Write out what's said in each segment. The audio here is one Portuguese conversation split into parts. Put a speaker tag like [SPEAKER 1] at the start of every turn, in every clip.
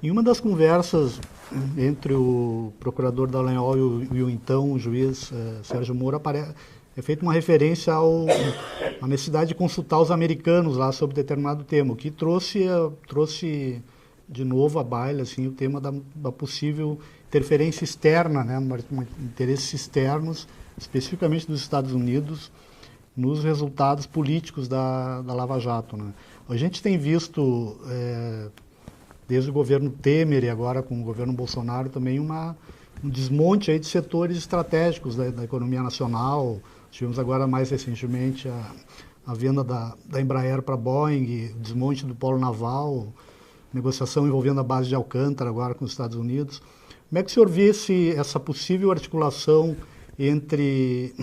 [SPEAKER 1] Em uma das conversas entre o procurador Dallagnol e o então juiz Sérgio Moro, é feita uma referência à necessidade de consultar os americanos lá sobre determinado tema, o que trouxe de novo à baila assim, o tema da possível interferência externa, né, interesses externos, especificamente dos Estados Unidos, nos resultados políticos da Lava Jato. Né? A gente tem visto, desde o governo Temer e agora com o governo Bolsonaro, também um desmonte aí de setores estratégicos da economia nacional. Tivemos agora, mais recentemente, a venda da Embraer para a Boeing, desmonte do polo naval, negociação envolvendo a base de Alcântara agora com os Estados Unidos. Como é que o senhor vê essa possível articulação entre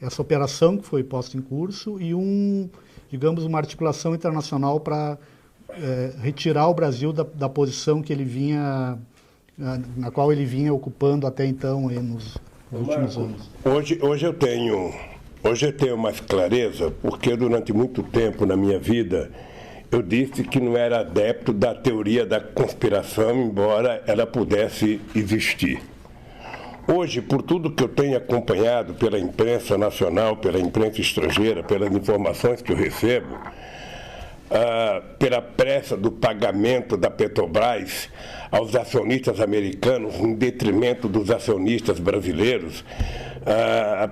[SPEAKER 1] essa operação que foi posta em curso e digamos, uma articulação internacional para retirar o Brasil da posição que ele na qual ele vinha ocupando até então nos últimos anos?
[SPEAKER 2] Hoje eu tenho mais clareza, porque durante muito tempo na minha vida eu disse que não era adepto da teoria da conspiração, embora ela pudesse existir. Hoje, por tudo que eu tenho acompanhado pela imprensa nacional, pela imprensa estrangeira, pelas informações que eu recebo, pela pressa do pagamento da Petrobras aos acionistas americanos em detrimento dos acionistas brasileiros,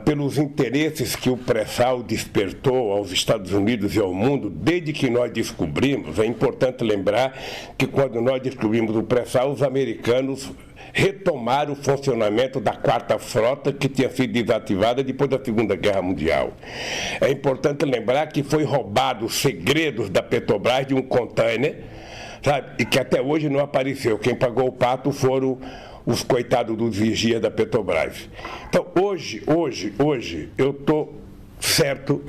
[SPEAKER 2] pelos interesses que o pré-sal despertou aos Estados Unidos e ao mundo, desde que nós descobrimos, é importante lembrar que quando nós descobrimos o pré-sal, os americanos retomaram o funcionamento da quarta frota que tinha sido desativada depois da Segunda Guerra Mundial. É importante lembrar que foi roubado os segredos da Petrobras de um container, sabe, e que até hoje não apareceu. Quem pagou o pato foram os coitados dos vigias da Petrobras. Então, hoje eu estou certo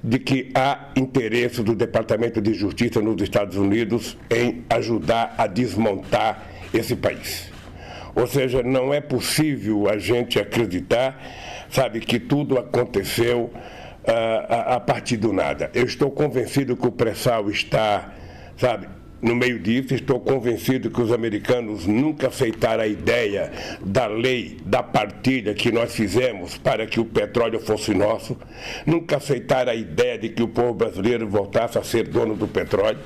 [SPEAKER 2] de que há interesse do Departamento de Justiça nos Estados Unidos em ajudar a desmontar esse país. Ou seja, não é possível a gente acreditar, sabe, que tudo aconteceu a partir do nada. Eu estou convencido que o pré-sal está, sabe, no meio disso. Estou convencido que os americanos nunca aceitaram a ideia da lei da partilha que nós fizemos para que o petróleo fosse nosso, nunca aceitaram a ideia de que o povo brasileiro voltasse a ser dono do petróleo,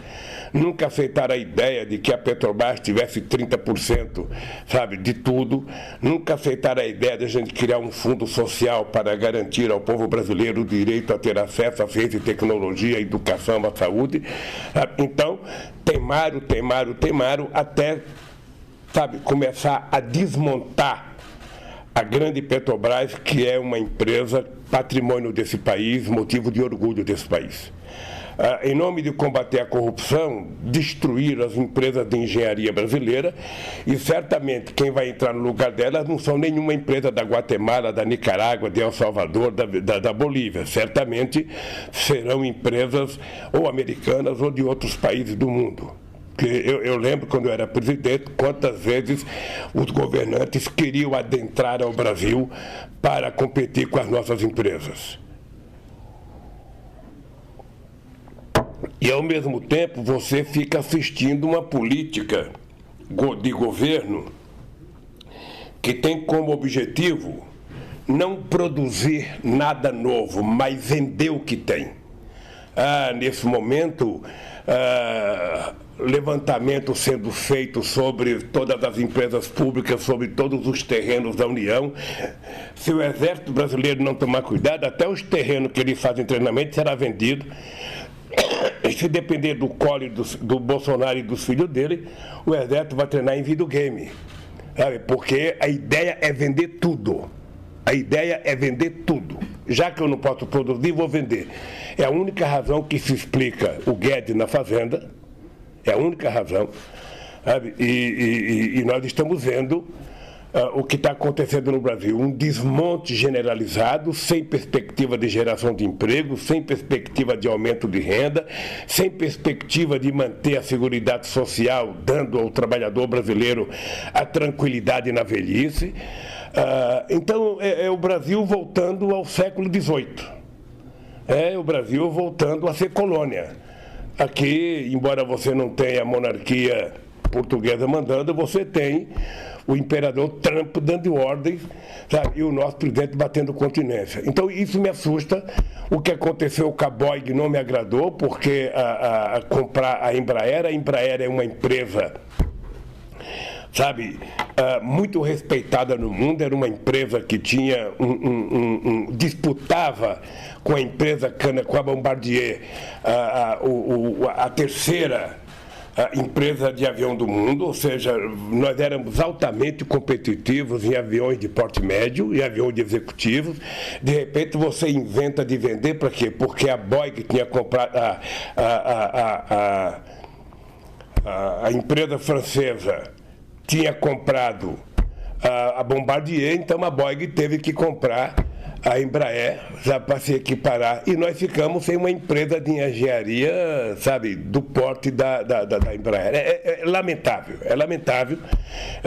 [SPEAKER 2] nunca aceitaram a ideia de que a Petrobras tivesse 30%, sabe, de tudo, nunca aceitaram a ideia de a gente criar um fundo social para garantir ao povo brasileiro o direito a ter acesso à ciência e tecnologia, à educação, à saúde. Então, temaram até, sabe, começar a desmontar a grande Petrobras, que é uma empresa patrimônio desse país, motivo de orgulho desse país. Em nome de combater a corrupção, destruir as empresas de engenharia brasileira, e certamente quem vai entrar no lugar delas não são nenhuma empresa da Guatemala, da Nicarágua, de El Salvador, da Bolívia. Certamente serão empresas ou americanas ou de outros países do mundo. Eu lembro, quando eu era presidente, quantas vezes os governantes queriam adentrar ao Brasil para competir com as nossas empresas. E, ao mesmo tempo, você fica assistindo uma política de governo que tem como objetivo não produzir nada novo, mas vender o que tem. Nesse momento, levantamento sendo feito sobre todas as empresas públicas, sobre todos os terrenos da União. Se o Exército Brasileiro não tomar cuidado, até os terrenos que eles fazem treinamento será vendido. Se depender do colo do Bolsonaro e dos filhos dele, o Exército vai treinar em videogame, sabe? Porque a ideia é vender tudo. A ideia é vender tudo. Já que eu não posso produzir, vou vender. É a única razão que se explica o Guedes na Fazenda. É a única razão, sabe? E nós estamos vendo o que está acontecendo no Brasil, um desmonte generalizado, sem perspectiva de geração de emprego, sem perspectiva de aumento de renda, sem perspectiva de manter a seguridade social, dando ao trabalhador brasileiro a tranquilidade na velhice. Então, é o Brasil voltando ao século XVIII. É o Brasil voltando a ser colônia. aqui, embora você não tenha a monarquia portuguesa mandando, você tem o imperador Trump dando ordens, sabe? E o nosso presidente batendo continência. Então isso me assusta. O que aconteceu com a Boeing não me agradou, porque comprar a Embraer é uma empresa, sabe, muito respeitada no mundo, era uma empresa que tinha disputava com a empresa com a Bombardier, a terceira empresa de avião do mundo, ou seja, nós éramos altamente competitivos em aviões de porte médio e aviões de executivos. De repente você inventa de vender, para quê? Porque a Boeing tinha comprado, a empresa francesa tinha comprado a Bombardier, então a Boeing teve que comprar a Embraer, sabe, para se equiparar, e nós ficamos sem uma empresa de engenharia, sabe, do porte da Embraer. É lamentável, é lamentável.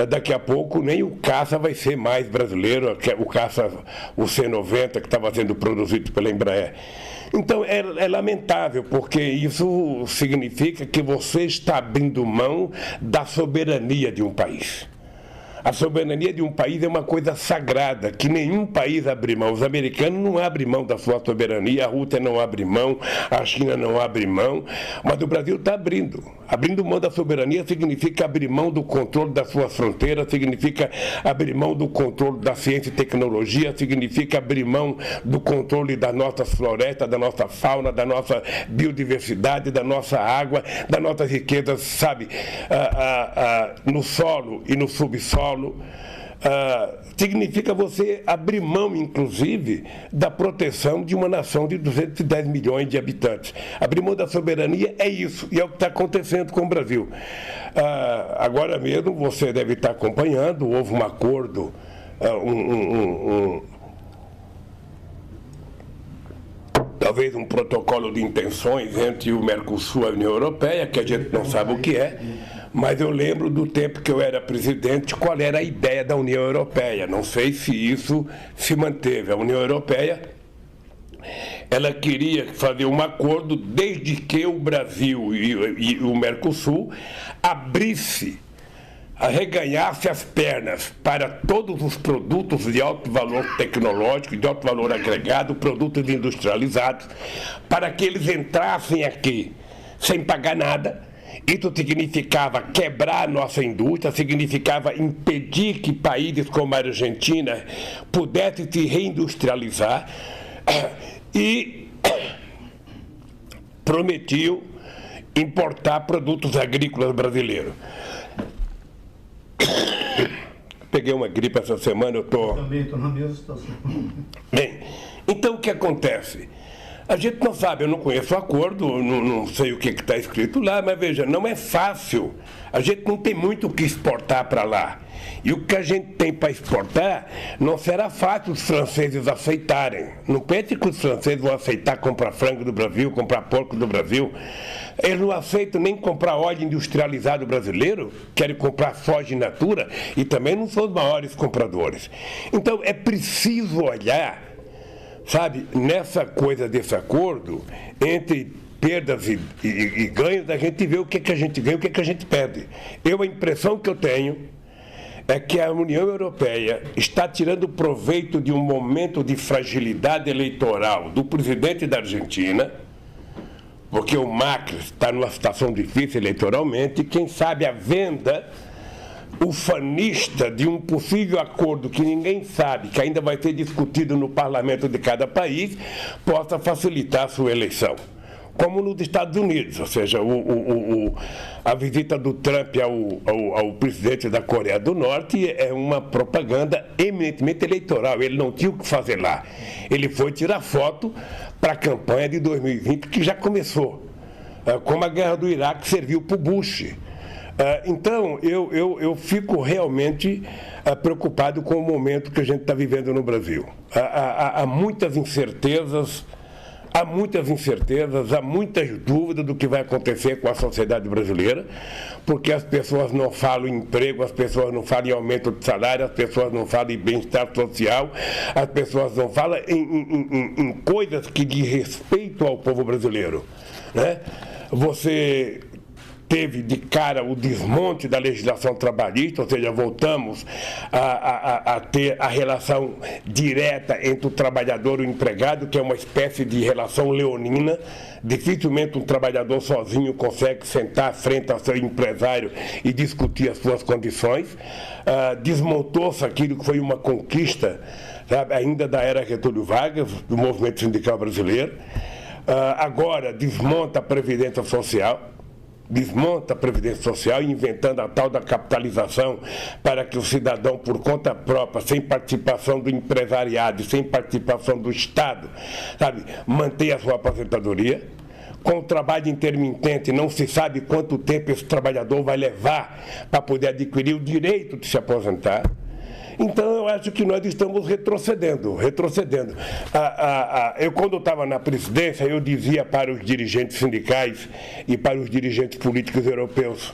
[SPEAKER 2] Daqui a pouco nem o caça vai ser mais brasileiro, o caça, o C-90, que estava sendo produzido pela Embraer. Então é lamentável, porque isso significa que você está abrindo mão da soberania de um país. A soberania de um país é uma coisa sagrada, que nenhum país abre mão. Os americanos não abrem mão da sua soberania, a Rússia não abre mão, a China não abre mão, mas o Brasil está abrindo. Abrindo mão da soberania significa abrir mão do controle das suas fronteiras, significa abrir mão do controle da ciência e tecnologia, significa abrir mão do controle das nossas florestas, da nossa fauna, da nossa biodiversidade, da nossa água, das nossas riquezas, sabe, no solo e no subsolo. Significa você abrir mão, inclusive, da proteção de uma nação de 210 milhões de habitantes. Abrir mão da soberania é isso, e é o que está acontecendo com o Brasil. Agora mesmo, você deve estar acompanhando, houve um acordo, talvez um protocolo de intenções entre o Mercosul e a União Europeia, que a gente não sabe o que é, mas eu lembro do tempo que eu era presidente, qual era a ideia da União Europeia. Não sei se isso se manteve. A União Europeia, ela queria fazer um acordo desde que o Brasil e o Mercosul arreganhasse as pernas para todos os produtos de alto valor tecnológico, de alto valor agregado, produtos industrializados, para que eles entrassem aqui sem pagar nada. Isso significava quebrar a nossa indústria, significava impedir que países como a Argentina pudessem se reindustrializar e prometiam importar produtos agrícolas brasileiros. Peguei uma gripe essa semana, eu
[SPEAKER 1] também estou na mesma situação.
[SPEAKER 2] Bem, então o que acontece? A gente não sabe, eu não conheço o acordo, não sei o que está escrito lá, mas veja, não é fácil. A gente não tem muito o que exportar para lá. E o que a gente tem para exportar não será fácil os franceses aceitarem. Não pense que os franceses vão aceitar comprar frango do Brasil, comprar porco do Brasil. Eles não aceitam nem comprar óleo industrializado brasileiro, querem comprar soja in natura e também não são os maiores compradores. Então é preciso olhar, sabe, nessa coisa desse acordo, entre perdas e ganhos, a gente vê o que a gente ganha e o que a gente perde. A impressão que eu tenho é que a União Europeia está tirando proveito de um momento de fragilidade eleitoral do presidente da Argentina, porque o Macri está numa situação difícil eleitoralmente, e quem sabe a venda ufanista de um possível acordo que ninguém sabe, que ainda vai ser discutido no parlamento de cada país, possa facilitar a sua eleição. Como nos Estados Unidos, ou seja, a visita do Trump ao presidente da Coreia do Norte é uma propaganda eminentemente eleitoral. Ele não tinha o que fazer lá. Ele foi tirar foto para a campanha de 2020, que já começou, como a guerra do Iraque serviu para o Bush. Então, eu fico realmente preocupado com o momento que a gente está vivendo no Brasil. Há muitas incertezas, há muitas dúvidas do que vai acontecer com a sociedade brasileira, porque as pessoas não falam em emprego, as pessoas não falam em aumento de salário, as pessoas não falam em bem-estar social, as pessoas não falam em coisas que diz respeito ao povo brasileiro, né? você teve de cara o desmonte da legislação trabalhista, ou seja, voltamos a ter a relação direta entre o trabalhador e o empregado, que é uma espécie de relação leonina. Dificilmente um trabalhador sozinho consegue sentar frente ao seu empresário e discutir as suas condições. Desmontou-se aquilo que foi uma conquista, sabe, ainda da era Getúlio Vargas, do movimento sindical brasileiro. Agora desmonta a Previdência Social, inventando a tal da capitalização para que o cidadão, por conta própria, sem participação do empresariado, sem participação do Estado, sabe, mantenha a sua aposentadoria. Com o trabalho intermitente, não se sabe quanto tempo esse trabalhador vai levar para poder adquirir o direito de se aposentar. Então, eu acho que nós estamos retrocedendo. Eu, quando estava na presidência, eu dizia para os dirigentes sindicais e para os dirigentes políticos europeus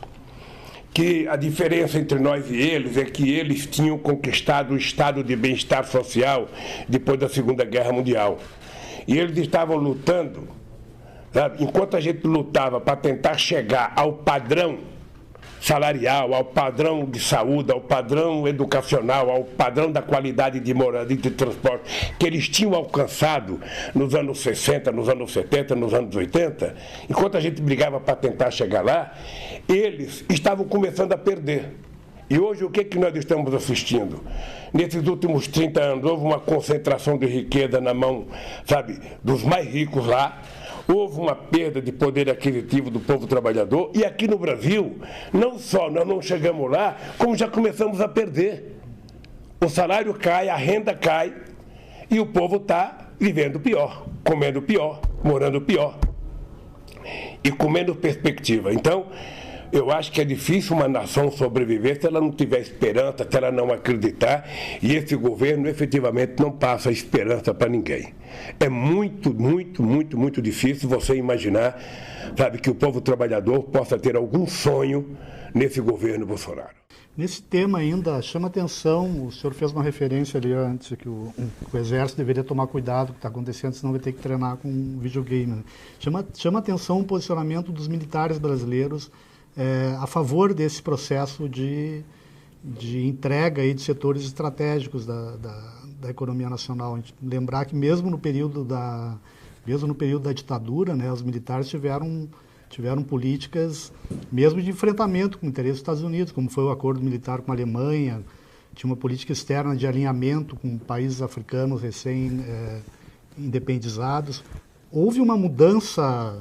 [SPEAKER 2] que a diferença entre nós e eles é que eles tinham conquistado o estado de bem-estar social depois da Segunda Guerra Mundial. E eles estavam lutando, sabe, enquanto a gente lutava para tentar chegar ao padrão salarial, ao padrão de saúde, ao padrão educacional, ao padrão da qualidade de moradia e de transporte que eles tinham alcançado nos anos 60, nos anos 70, nos anos 80, enquanto a gente brigava para tentar chegar lá, eles estavam começando a perder. E hoje o que nós estamos assistindo? Nesses últimos 30 anos houve uma concentração de riqueza na mão, sabe, dos mais ricos lá. Houve uma perda de poder aquisitivo do povo trabalhador, e aqui no Brasil, não só nós não chegamos lá, como já começamos a perder. O salário cai, a renda cai, e o povo está vivendo pior, comendo pior, morando pior, e com menos perspectiva. Então, eu acho que é difícil uma nação sobreviver se ela não tiver esperança, se ela não acreditar, e esse governo efetivamente não passa esperança para ninguém. É muito difícil você imaginar, sabe, que o povo trabalhador possa ter algum sonho nesse governo Bolsonaro.
[SPEAKER 1] Nesse tema ainda, chama atenção, o senhor fez uma referência ali antes, que o Exército deveria tomar cuidado com o que está acontecendo, senão vai ter que treinar com um videogame. Né? Chama atenção o posicionamento dos militares brasileiros a favor desse processo de entrega aí de setores estratégicos da economia nacional. A gente lembrar que mesmo no período da ditadura, né, os militares tiveram políticas mesmo de enfrentamento com o interesse dos Estados Unidos, como foi o acordo militar com a Alemanha, tinha uma política externa de alinhamento com países africanos recém-independizados. Houve uma mudança,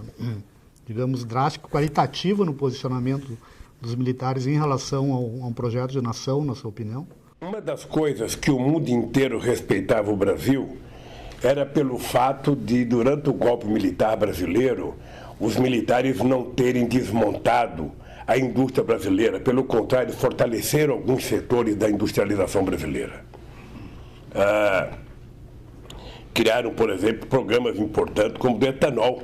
[SPEAKER 1] digamos, drástica, qualitativa no posicionamento dos militares em relação a um projeto de nação, na sua opinião?
[SPEAKER 2] Uma das coisas que o mundo inteiro respeitava o Brasil era pelo fato de, durante o golpe militar brasileiro, os militares não terem desmontado a indústria brasileira. Pelo contrário, fortaleceram alguns setores da industrialização brasileira. Criaram, por exemplo, programas importantes como o do etanol,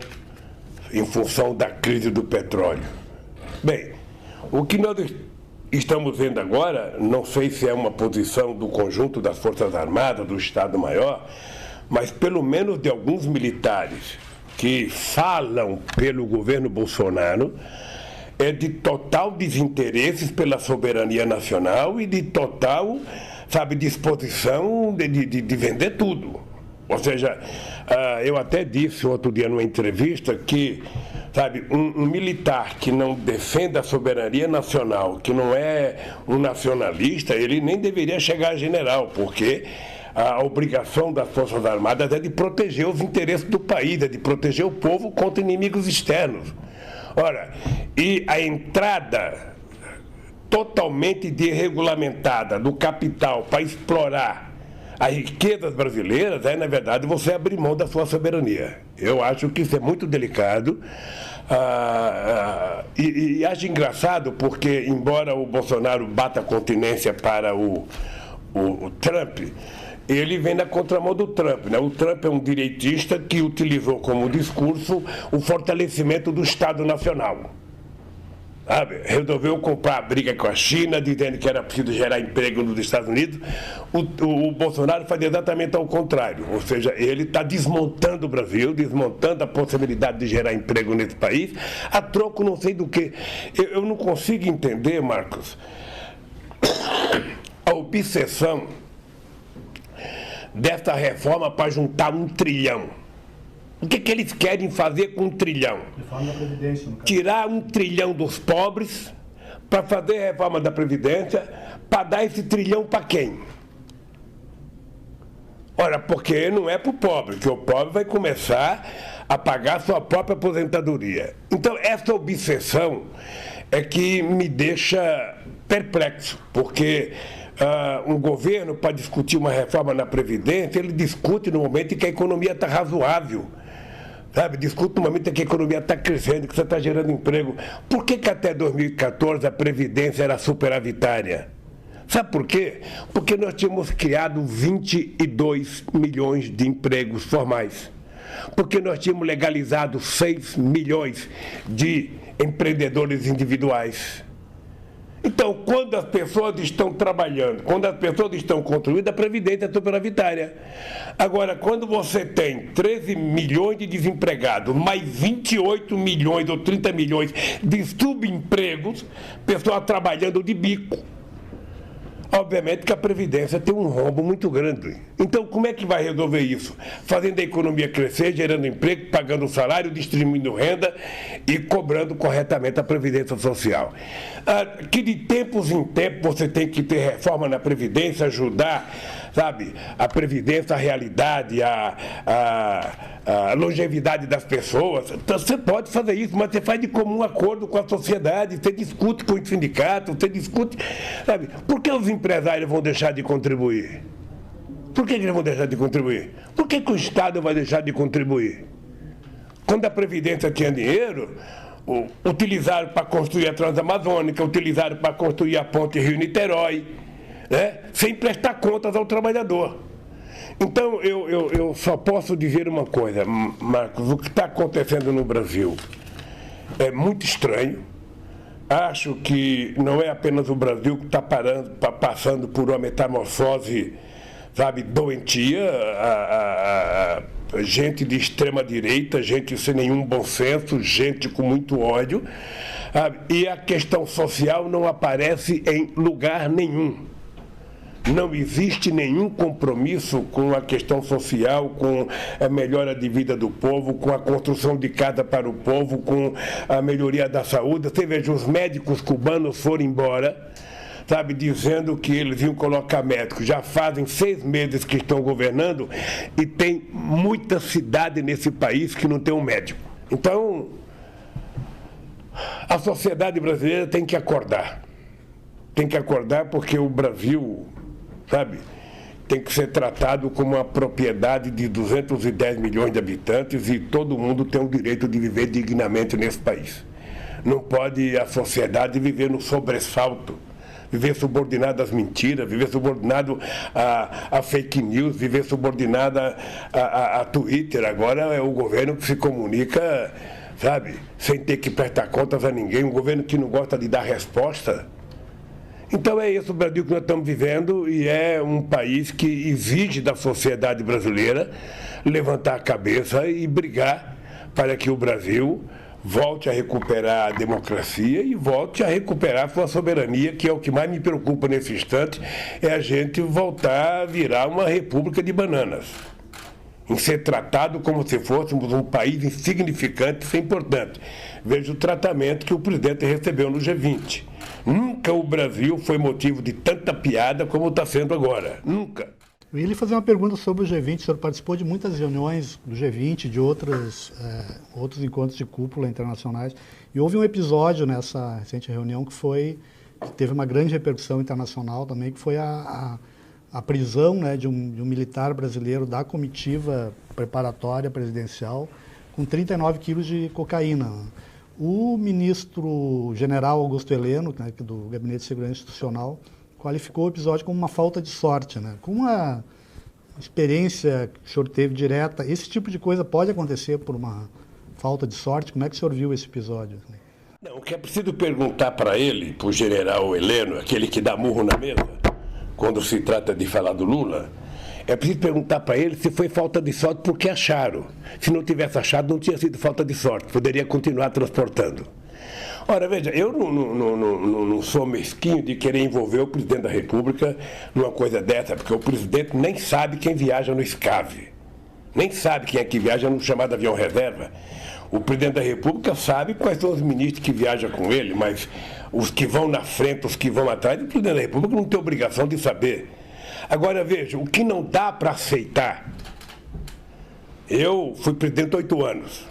[SPEAKER 2] em função da crise do petróleo. Bem, o que nós estamos vendo agora, não sei se é uma posição do conjunto das Forças Armadas, do Estado-Maior, mas pelo menos de alguns militares que falam pelo governo Bolsonaro, é de total desinteresse pela soberania nacional e de total, sabe, disposição de vender tudo. Ou seja, eu até disse outro dia numa entrevista que, sabe, um militar que não defenda a soberania nacional, que não é um nacionalista, ele nem deveria chegar a general, porque a obrigação das Forças Armadas é de proteger os interesses do país, é de proteger o povo contra inimigos externos. Ora, e a entrada totalmente desregulamentada do capital para explorar as riquezas brasileiras na verdade, você abrir mão da sua soberania. Eu acho que isso é muito delicado e acho engraçado porque, embora o Bolsonaro bata continência para o Trump, ele vem na contramão do Trump, né? O Trump é um direitista que utilizou como discurso o fortalecimento do Estado Nacional. sabe? Resolveu comprar a briga com a China, dizendo que era preciso gerar emprego nos Estados Unidos. O Bolsonaro faz exatamente ao contrário, ou seja, ele está desmontando o Brasil, desmontando a possibilidade de gerar emprego nesse país, a troco não sei do que. Eu não consigo entender, Marcos, a obsessão desta reforma para juntar 1 trilhão. O que eles querem fazer com 1 trilhão?
[SPEAKER 1] Reforma da Previdência, no caso.
[SPEAKER 2] Tirar 1 trilhão dos pobres para fazer a reforma da Previdência, para dar esse trilhão para quem? Ora, porque não é para o pobre, que o pobre vai começar a pagar sua própria aposentadoria. Então, essa obsessão é que me deixa perplexo, porque um governo, para discutir uma reforma na Previdência, ele discute no momento em que a economia está razoável. Sabe, discute no momento em que a economia está crescendo, que você está gerando emprego. Por que até 2014 a Previdência era superavitária? Sabe por quê? Porque nós tínhamos criado 22 milhões de empregos formais. Porque nós tínhamos legalizado 6 milhões de empreendedores individuais. Então, quando as pessoas estão trabalhando, quando as pessoas estão construindo, a Previdência é superavitária. Agora, quando você tem 13 milhões de desempregados, mais 28 milhões ou 30 milhões de subempregos, pessoas trabalhando de bico, obviamente que a Previdência tem um rombo muito grande. Então, como é que vai resolver isso? Fazendo a economia crescer, gerando emprego, pagando salário, distribuindo renda e cobrando corretamente a Previdência Social. Que de tempos em tempos você tem que ter reforma na Previdência, ajudar, sabe, a Previdência, a realidade, a longevidade das pessoas. Então, você pode fazer isso, mas você faz de comum acordo com a sociedade, você discute com os sindicatos, você discute, sabe? Por que os empresários vão deixar de contribuir? Por que eles vão deixar de contribuir? Por que o Estado vai deixar de contribuir? Quando a Previdência tinha dinheiro, utilizaram para construir a Transamazônica, utilizaram para construir a ponte Rio-Niterói, né? Sem prestar contas ao trabalhador. Então, eu só posso dizer uma coisa, Marcos, o que está acontecendo no Brasil é muito estranho. Acho que não é apenas o Brasil que está passando por uma metamorfose, sabe, doentia, gente de extrema direita, gente sem nenhum bom senso, gente com muito ódio, sabe? E a questão social não aparece em lugar nenhum. Não existe nenhum compromisso com a questão social, com a melhora de vida do povo, com a construção de casa para o povo, com a melhoria da saúde. Você veja, os médicos cubanos foram embora, sabe, dizendo que eles iam colocar médicos. Já fazem 6 meses que estão governando e tem muita cidade nesse país que não tem um médico. Então, a sociedade brasileira tem que acordar. Tem que acordar porque o Brasil, sabe, tem que ser tratado como uma propriedade de 210 milhões de habitantes e todo mundo tem o direito de viver dignamente nesse país. Não pode a sociedade viver no sobressalto, viver subordinado às mentiras, viver subordinado a fake news, viver subordinado a Twitter. Agora é o governo que se comunica, sabe, sem ter que prestar contas a ninguém, um governo que não gosta de dar resposta. Então é esse o Brasil que nós estamos vivendo e é um país que exige da sociedade brasileira levantar a cabeça e brigar para que o Brasil volte a recuperar a democracia e volte a recuperar sua soberania, que é o que mais me preocupa nesse instante, é a gente voltar a virar uma república de bananas, em ser tratado como se fôssemos um país insignificante, sem importante. Veja o tratamento que o presidente recebeu no G20. Nunca o Brasil foi motivo de tanta piada como está sendo agora. Nunca.
[SPEAKER 1] Eu ia lhe fazer uma pergunta sobre o G20. O senhor participou de muitas reuniões do G20, de outros encontros de cúpula internacionais. E houve um episódio nessa recente reunião que teve uma grande repercussão internacional também, que foi a prisão, né, de um militar brasileiro da comitiva preparatória presidencial com 39 quilos de cocaína. O ministro general Augusto Heleno, né, do Gabinete de Segurança Institucional, qualificou o episódio como uma falta de sorte, né? Com uma experiência que o senhor teve direta, esse tipo de coisa pode acontecer por uma falta de sorte? Como é que o senhor viu esse episódio?
[SPEAKER 2] Não, o que é preciso perguntar para ele, para o general Heleno, aquele que dá murro na mesa, quando se trata de falar do Lula, é preciso perguntar para ele se foi falta de sorte porque acharam. Se não tivesse achado, não tinha sido falta de sorte, poderia continuar transportando. Ora, veja, eu não sou mesquinho de querer envolver o presidente da República numa coisa dessa, porque o presidente nem sabe quem viaja no SCAV, nem sabe quem é que viaja no chamado avião reserva. O presidente da República sabe quais são os ministros que viajam com ele, mas os que vão na frente, os que vão atrás, o presidente da República não tem obrigação de saber. Agora, veja, o que não dá para aceitar, eu fui presidente 8 anos.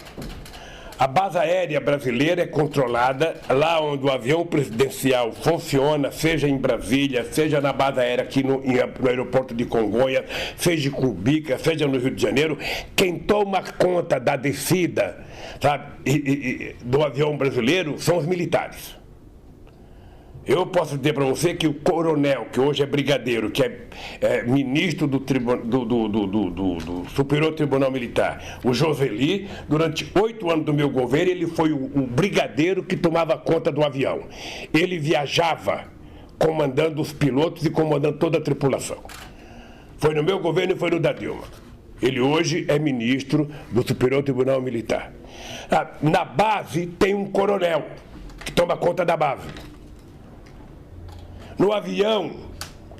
[SPEAKER 2] A base aérea brasileira é controlada lá onde o avião presidencial funciona, seja em Brasília, seja na base aérea aqui no aeroporto de Congonhas, seja em Cumbica, seja no Rio de Janeiro. Quem toma conta da descida, sabe, do avião brasileiro são os militares. Eu posso dizer para você que o coronel, que hoje é brigadeiro, que é ministro do Superior Tribunal Militar, o Joseli, durante 8 anos do meu governo, ele foi o brigadeiro que tomava conta do avião. Ele viajava comandando os pilotos e comandando toda a tripulação. Foi no meu governo e foi no da Dilma. Ele hoje é ministro do Superior Tribunal Militar. Na base tem um coronel que toma conta da base. No avião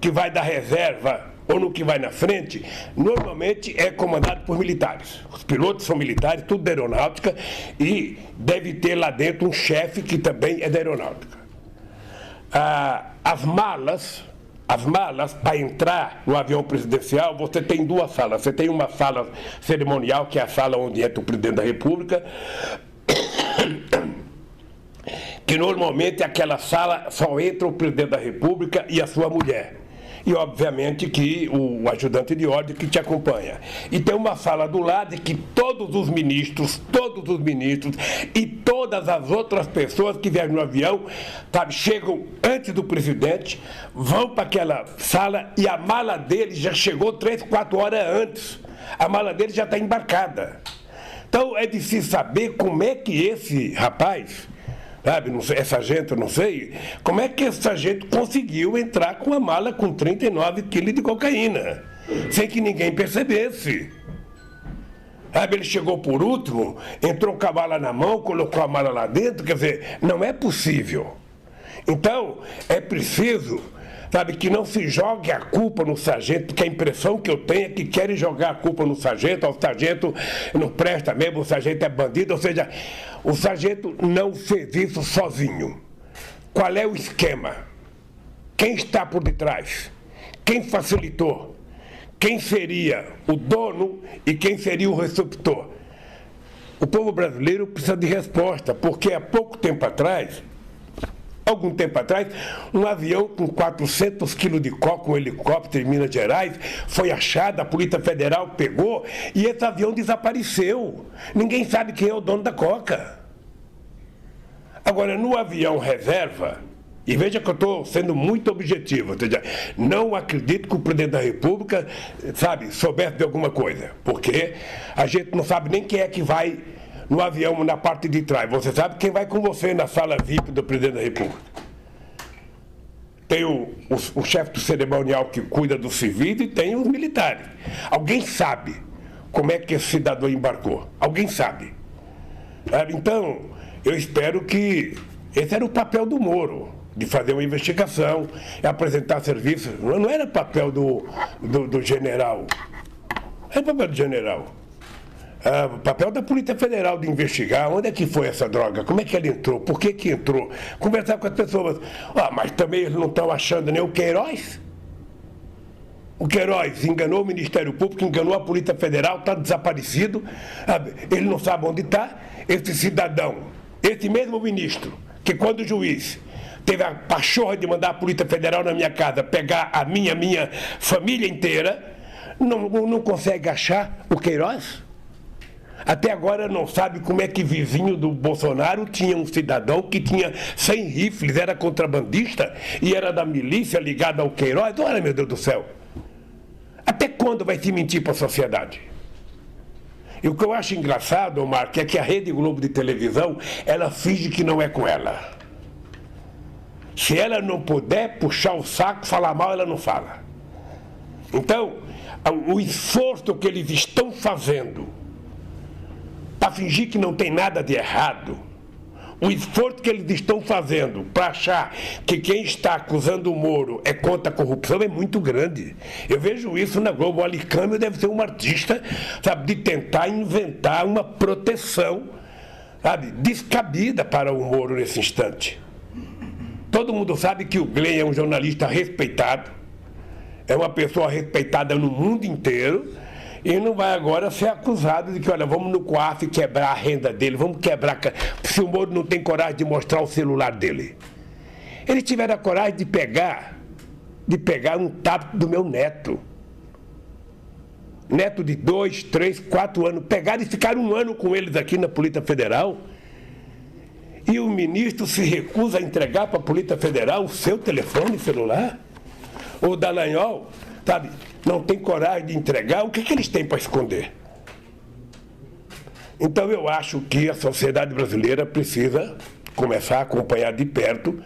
[SPEAKER 2] que vai da reserva ou no que vai na frente, normalmente é comandado por militares. Os pilotos são militares, tudo da aeronáutica, e deve ter lá dentro um chefe que também é da aeronáutica. As malas para entrar no avião presidencial, você tem 2 salas. Você tem uma sala cerimonial, que é a sala onde entra o presidente da República, que normalmente aquela sala só entra o presidente da República e a sua mulher. E, obviamente, que o ajudante de ordem que te acompanha. E tem uma sala do lado que todos os ministros e todas as outras pessoas que viajam no avião, sabe, chegam antes do presidente, vão para aquela sala e a mala dele já chegou 3, 4 horas antes. A mala dele já está embarcada. Então, é difícil saber como é que esse rapaz... sabe, não sei, é sargento, não sei, como é que esse sargento conseguiu entrar com a mala com 39 quilos de cocaína, sem que ninguém percebesse. Sabe, ele chegou por último, entrou com a mala na mão, colocou a mala lá dentro, quer dizer, não é possível. Então, é preciso, sabe, que não se jogue a culpa no sargento, porque a impressão que eu tenho é que querem jogar a culpa no sargento, o sargento não presta mesmo, o sargento é bandido, ou seja, o sargento não fez isso sozinho. Qual é o esquema? Quem está por detrás? Quem facilitou? Quem seria o dono e quem seria o receptor? O povo brasileiro precisa de resposta, porque há algum tempo atrás, um avião com 400 quilos de coca, um helicóptero em Minas Gerais, foi achado, a Polícia Federal pegou e esse avião desapareceu. Ninguém sabe quem é o dono da coca. Agora, no avião reserva, e veja que eu estou sendo muito objetivo, ou seja, não acredito que o presidente da República, sabe, soubesse de alguma coisa, porque a gente não sabe nem quem é que vai no avião na parte de trás. Você sabe quem vai com você na sala VIP do presidente da República. Tem o chefe do cerimonial que cuida dos civis e tem os militares. Alguém sabe como é que esse cidadão embarcou. Alguém sabe. Então, eu espero que... Esse era o papel do Moro, de fazer uma investigação, apresentar serviços. Não era papel do general. Era papel do general. O papel da Polícia Federal de investigar onde é que foi essa droga, como é que ela entrou, por que que entrou, conversar com as pessoas. Mas também eles não estão achando nem o Queiroz. O Queiroz enganou o Ministério Público, enganou a Polícia Federal, está desaparecido, ele não sabe onde está. Esse cidadão, esse mesmo ministro, que quando o juiz teve a pachorra de mandar a Polícia Federal na minha casa pegar a minha família inteira, não consegue achar o Queiroz? Até agora não sabe como é que vizinho do Bolsonaro tinha um cidadão que tinha 100 rifles, era contrabandista e era da milícia ligada ao Queiroz. Olha, meu Deus do céu. Até quando vai se mentir para a sociedade? E o que eu acho engraçado, Omar, é que a Rede Globo de televisão, ela finge que não é com ela. Se ela não puder puxar o saco, falar mal, ela não fala. Então, o esforço que eles estão fazendo para fingir que não tem nada de errado, o esforço que eles estão fazendo para achar que quem está acusando o Moro é contra a corrupção é muito grande. Eu vejo isso na Globo. O Alicâmbio deve ser um artista, sabe, de tentar inventar uma proteção, sabe, descabida para o Moro nesse instante. Todo mundo sabe que o Glenn é um jornalista respeitado, é uma pessoa respeitada no mundo inteiro, e não vai agora ser acusado de que, olha, vamos no COAF quebrar a renda dele, vamos quebrar... Se o Moro não tem coragem de mostrar o celular dele. Eles tiveram a coragem de pegar um tablet do meu neto. Neto de 2, 3, 4 anos. Pegaram e ficaram 1 ano com eles aqui na Polícia Federal. E o ministro se recusa a entregar para a Polícia Federal o seu telefone celular. O Dallagnol, sabe, não tem coragem de entregar. O que eles têm para esconder? Então eu acho que a sociedade brasileira precisa começar a acompanhar de perto,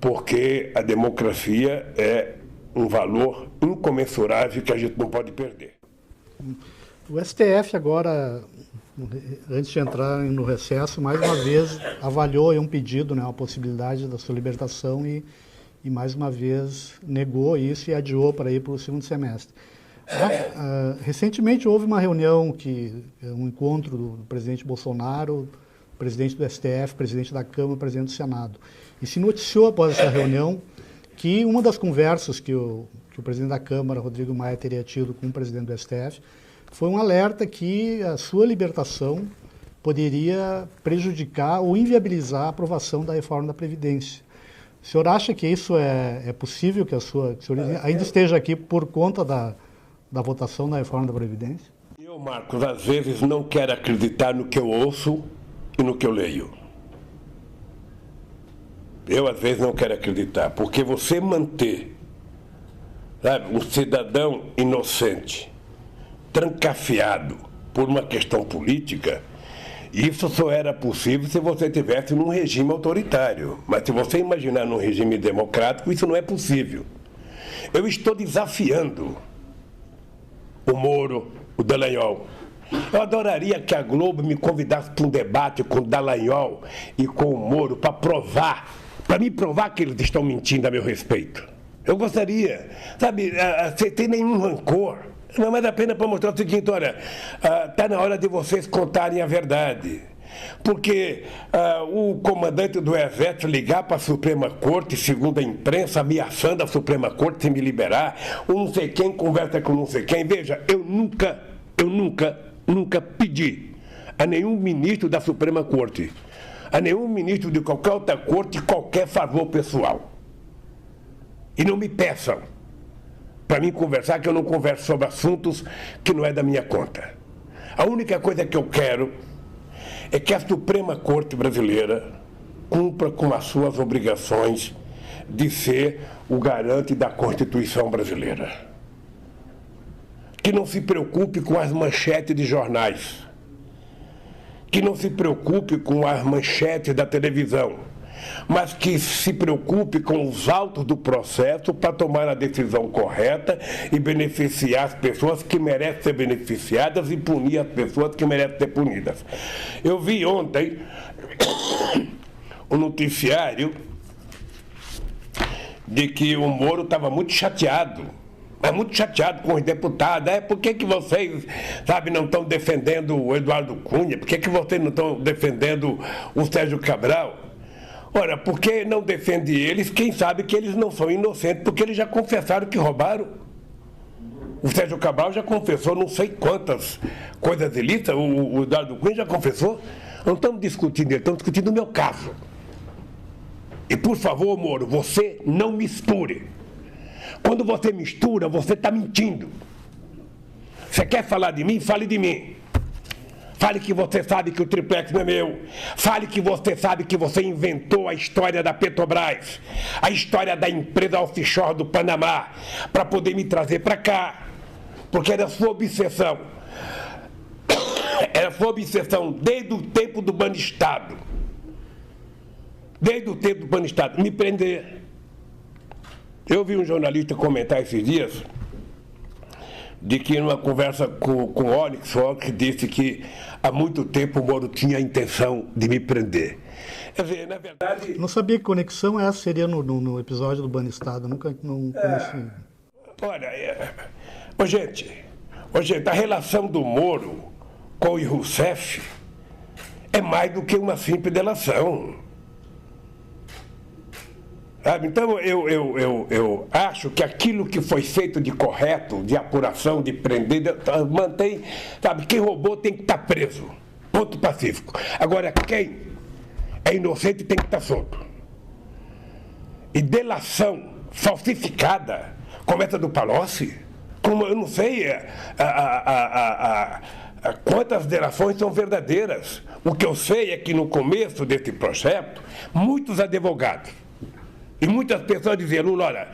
[SPEAKER 2] porque a democracia é um valor incomensurável que a gente não pode perder.
[SPEAKER 1] O STF agora, antes de entrar no recesso, mais uma vez avaliou um pedido, né, a possibilidade da sua libertação e mais uma vez negou isso e adiou para ir para o segundo semestre. Recentemente houve uma reunião, um encontro do presidente Bolsonaro, presidente do STF, presidente da Câmara, presidente do Senado. E se noticiou após essa reunião que uma das conversas que o presidente da Câmara, Rodrigo Maia, teria tido com o presidente do STF foi um alerta que a sua libertação poderia prejudicar ou inviabilizar a aprovação da reforma da Previdência. O senhor acha que isso é possível, que o senhor ainda esteja aqui por conta da votação da reforma da Previdência?
[SPEAKER 2] Eu, Marcos, às vezes não quero acreditar no que eu ouço e no que eu leio. Eu, às vezes, não quero acreditar, porque você manter, sabe, um cidadão inocente, trancafiado por uma questão política, isso só era possível se você estivesse num regime autoritário. Mas se você imaginar num regime democrático, isso não é possível. Eu estou desafiando o Moro, o Dallagnol. Eu adoraria que a Globo me convidasse para um debate com o Dallagnol e com o Moro para me provar que eles estão mentindo a meu respeito. Eu gostaria, sabe, sem ter nenhum rancor. Não vale a pena para mostrar o seguinte, olha, está na hora de vocês contarem a verdade. Porque o comandante do Exército ligar para a Suprema Corte, segundo a imprensa, ameaçando a Suprema Corte se me liberar, não sei quem conversa com não sei quem. Veja, eu nunca pedi a nenhum ministro da Suprema Corte, a nenhum ministro de qualquer outra corte, qualquer favor pessoal. E não me peçam para mim conversar, que eu não converso sobre assuntos que não é da minha conta. A única coisa que eu quero é que a Suprema Corte brasileira cumpra com as suas obrigações de ser o garante da Constituição brasileira. Que não se preocupe com as manchetes de jornais. Que não se preocupe com as manchetes da televisão, mas que se preocupe com os autos do processo para tomar a decisão correta e beneficiar as pessoas que merecem ser beneficiadas e punir as pessoas que merecem ser punidas. Eu vi ontem um noticiário de que o Moro estava muito chateado, mas muito chateado com os deputados. Por que vocês, sabe, não estão defendendo o Eduardo Cunha? Por que vocês não estão defendendo o Sérgio Cabral? Ora, por que não defende eles? Quem sabe que eles não são inocentes, porque eles já confessaram que roubaram. O Sérgio Cabral já confessou não sei quantas coisas ilícitas, o Eduardo Cunha já confessou. Não estamos discutindo ele, estamos discutindo o meu caso. E, por favor, Moro, você não misture. Quando você mistura, você está mentindo. Você quer falar de mim? Fale de mim. Fale que você sabe que o triplex não é meu. Fale que você sabe que você inventou a história da Petrobras, a história da empresa offshore do Panamá, para poder me trazer para cá, porque era sua obsessão Era sua obsessão desde o tempo do Banestado. Desde o tempo do Banestado. Me prender. Eu vi um jornalista comentar esses dias de que numa conversa com o Onyx disse que há muito tempo o Moro tinha a intenção de me prender. Quer dizer, na verdade...
[SPEAKER 1] Não sabia que conexão essa seria no episódio do Banestado. Nunca conheci.
[SPEAKER 2] Olha, gente, a relação do Moro com o Rousseff é mais do que uma simples delação. Sabe? Então, eu acho que aquilo que foi feito de correto, de apuração, de prender, mantém, sabe, quem roubou tem que estar preso. Ponto pacífico. Agora, quem é inocente tem que estar solto. E delação falsificada, como essa do Palocci, como eu não sei quantas delações são verdadeiras. O que eu sei é que no começo desse projeto, muitos advogados e muitas pessoas diziam: Lula, olha,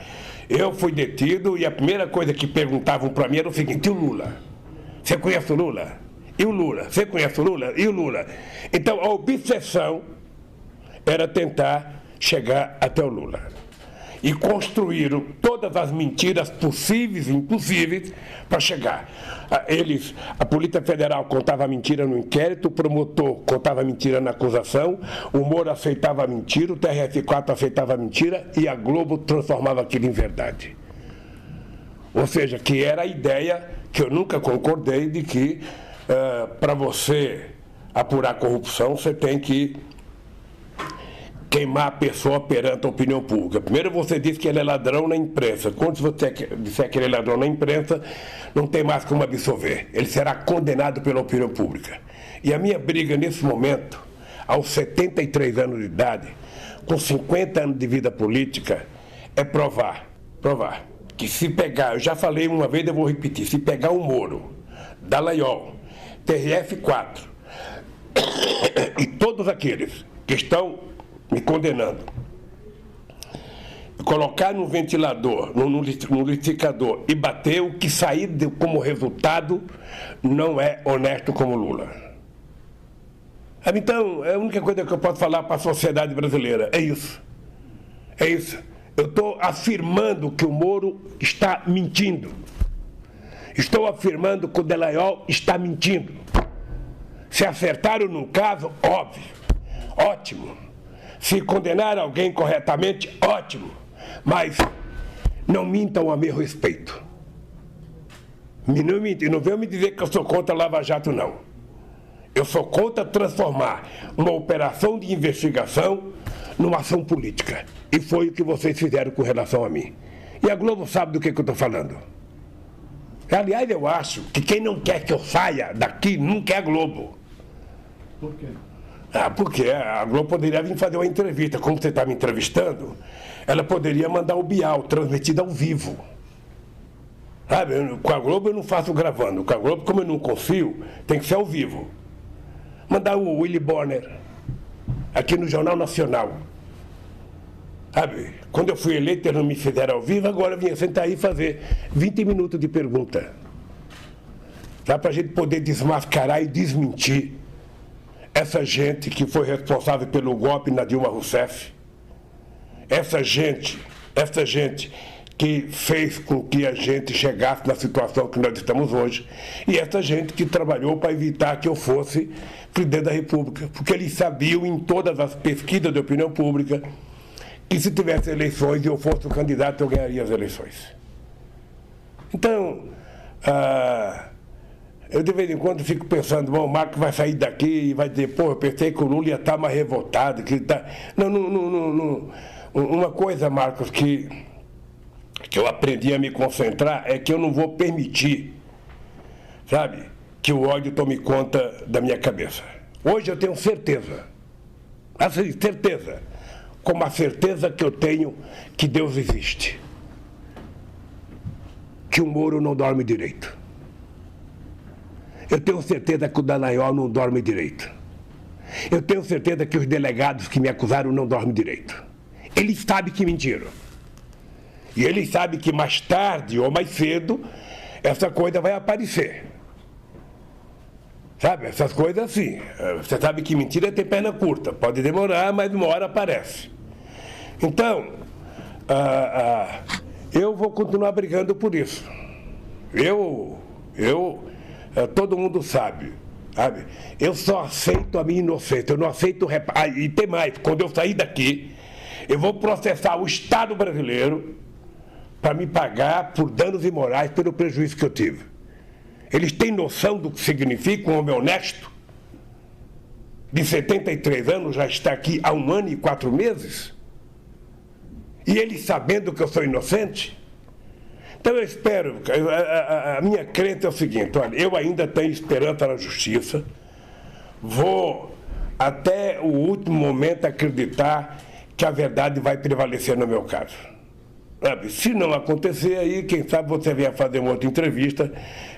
[SPEAKER 2] eu fui detido e a primeira coisa que perguntavam para mim era o seguinte: e o Lula? Você conhece o Lula? E o Lula? Você conhece o Lula? E o Lula? Então a obsessão era tentar chegar até o Lula. E construíram todas as mentiras possíveis e impossíveis para chegar. A Polícia Federal contava mentira no inquérito, o promotor contava mentira na acusação, o Moro aceitava a mentira, o TRF4 aceitava a mentira e a Globo transformava aquilo em verdade. Ou seja, que era a ideia que eu nunca concordei de que para você apurar corrupção você tem que queimar a pessoa perante a opinião pública. Primeiro você diz que ele é ladrão na imprensa. Quando você disser que ele é ladrão na imprensa, não tem mais como absolver. Ele será condenado pela opinião pública. E a minha briga nesse momento, aos 73 anos de idade, com 50 anos de vida política, é provar que se pegar, eu já falei uma vez, eu vou repetir, se pegar o Moro, Dallagnol, TRF4 e todos aqueles que estão me condenando, colocar no ventilador, no liquidificador e bater, o que sair como resultado não é honesto como Lula. Então, a única coisa que eu posso falar para a sociedade brasileira é isso. É isso. Eu estou afirmando que o Moro está mentindo. Estou afirmando que o Dallagnol está mentindo. Se acertaram no caso, óbvio, ótimo. Se condenar alguém corretamente, ótimo. Mas não mintam a meu respeito. Não venham me dizer que eu sou contra a Lava Jato, não. Eu sou contra transformar uma operação de investigação numa ação política. E foi o que vocês fizeram com relação a mim. E a Globo sabe do que eu estou falando. Aliás, eu acho que quem não quer que eu saia daqui nunca é a Globo.
[SPEAKER 1] Por quê?
[SPEAKER 2] Porque a Globo poderia vir fazer uma entrevista. Como você está me entrevistando, ela poderia mandar o Bial, transmitido ao vivo. Sabe, com a Globo eu não faço gravando. Com a Globo, como eu não confio, tem que ser ao vivo. Mandar o Willy Bonner, aqui no Jornal Nacional. Sabe, quando eu fui eleito, eles não me fizeram ao vivo, agora eu vinha sentar aí e fazer 20 minutos de pergunta. Dá para a gente poder desmascarar e desmentir essa gente que foi responsável pelo golpe na Dilma Rousseff, essa gente que fez com que a gente chegasse na situação que nós estamos hoje, e essa gente que trabalhou para evitar que eu fosse presidente da República, porque eles sabiam em todas as pesquisas de opinião pública que se tivesse eleições e eu fosse o candidato, eu ganharia as eleições. Então, eu de vez em quando fico pensando, bom, o Marcos vai sair daqui e vai dizer, pô, eu pensei que o Lula ia estar mais revoltado, que ele tá... Não. Uma coisa, Marcos, que eu aprendi a me concentrar é que eu não vou permitir, sabe, que o ódio tome conta da minha cabeça. Hoje eu tenho certeza, assim, certeza, como a certeza que eu tenho que Deus existe, que o Moro não dorme direito. Eu tenho certeza que o Dallagnol não dorme direito. Eu tenho certeza que os delegados que me acusaram não dormem direito. Eles sabem que mentiram. E eles sabem que mais tarde ou mais cedo essa coisa vai aparecer. Sabe, essas coisas assim. Você sabe que mentira tem perna curta. Pode demorar, mas uma hora aparece. Então, eu vou continuar brigando por isso. Todo mundo sabe. Eu só aceito a minha inocência. Eu não aceito... E tem mais, quando eu sair daqui, eu vou processar o Estado brasileiro para me pagar por danos imorais pelo prejuízo que eu tive. Eles têm noção do que significa um homem honesto? De 73 anos, já está aqui há 1 ano e 4 meses? E eles sabendo que eu sou inocente? Então eu espero, a minha crença é o seguinte, olha, eu ainda tenho esperança na justiça, vou até o último momento acreditar que a verdade vai prevalecer no meu caso. Se não acontecer, aí, quem sabe você venha fazer uma outra entrevista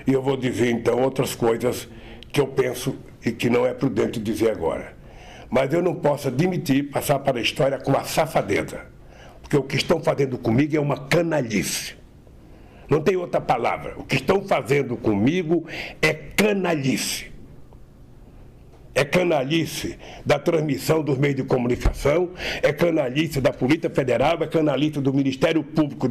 [SPEAKER 2] e eu vou dizer, então, outras coisas que eu penso e que não é prudente dizer agora. Mas eu não posso admitir passar para a história com uma safadeza, porque o que estão fazendo comigo é uma canalice. Não tem outra palavra. O que estão fazendo comigo é canalice. É canalice da transmissão dos meios de comunicação, é canalice da Polícia Federal, é canalice do Ministério Público.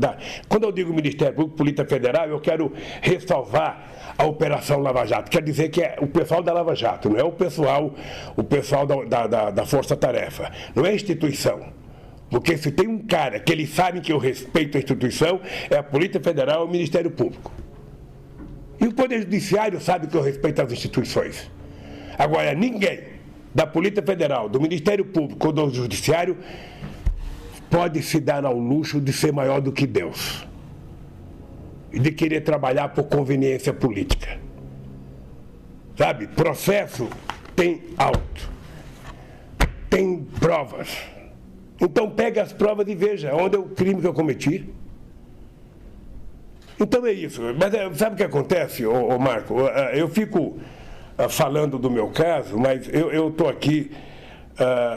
[SPEAKER 2] Quando eu digo Ministério Público, Polícia Federal, eu quero ressalvar a Operação Lava Jato. Quer dizer que é o pessoal da Lava Jato, não é o pessoal da Força Tarefa, não é a instituição. Porque se tem um cara que eles sabem que eu respeito a instituição, é a Polícia Federal e o Ministério Público. E o Poder Judiciário sabe que eu respeito as instituições. Agora, ninguém da Polícia Federal, do Ministério Público ou do Judiciário pode se dar ao luxo de ser maior do que Deus e de querer trabalhar por conveniência política. Sabe, processo tem auto, tem provas. Então pega as provas e veja onde é o crime que eu cometi. Então é isso. Mas sabe o que acontece, ô Marco? Eu fico falando do meu caso, mas eu estou aqui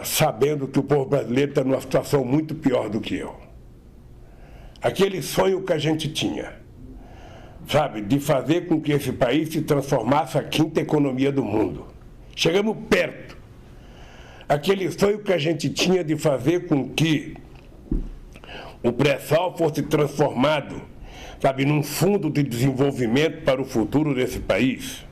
[SPEAKER 2] sabendo que o povo brasileiro está numa situação muito pior do que eu. Aquele sonho que a gente tinha, sabe, de fazer com que esse país se transformasse a 5ª economia do mundo. Chegamos perto. Aquele sonho que a gente tinha de fazer com que o pré-sal fosse transformado, sabe, num fundo de desenvolvimento para o futuro desse país.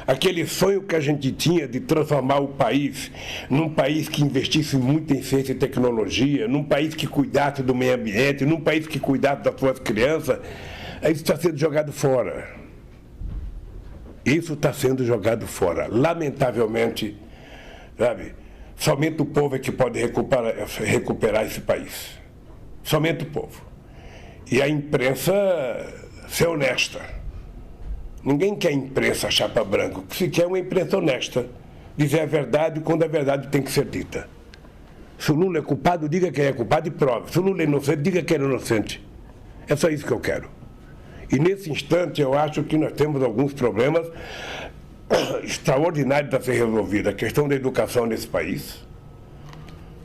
[SPEAKER 2] Aquele sonho que a gente tinha de transformar o país num país que investisse muito em ciência e tecnologia, num país que cuidasse do meio ambiente, num país que cuidasse das suas crianças, isso está sendo jogado fora. Isso está sendo jogado fora. Lamentavelmente, sabe, somente o povo é que pode recuperar esse país. Somente o povo. E a imprensa ser honesta. Ninguém quer imprensa chapa branca. O que se quer é uma imprensa honesta. Dizer a verdade quando a verdade tem que ser dita. Se o Lula é culpado, diga que ele é culpado e prove. Se o Lula é inocente, diga que ele é inocente. É só isso que eu quero. E nesse instante eu acho que nós temos alguns problemas extraordinários a ser resolvidos. A questão da educação nesse país.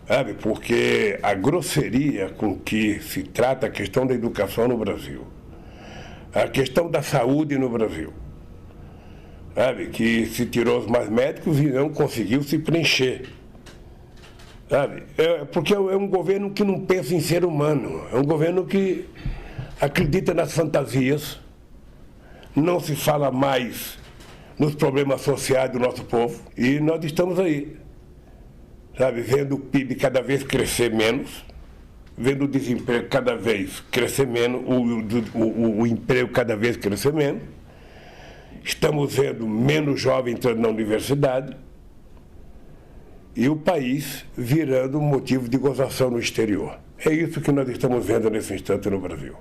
[SPEAKER 2] Sabe? Porque a grosseria com que se trata a questão da educação no Brasil, a questão da saúde no Brasil, sabe, que se tirou os mais médicos e não conseguiu se preencher, sabe, porque é um governo que não pensa em ser humano, é um governo que acredita nas fantasias, não se fala mais nos problemas sociais do nosso povo, e nós estamos aí, sabe, vendo o PIB cada vez crescer menos, vendo o desemprego cada vez crescer menos, o emprego cada vez crescer menos, estamos vendo menos jovens entrando na universidade e o país virando motivo de gozação no exterior. É isso que nós estamos vendo nesse instante no Brasil.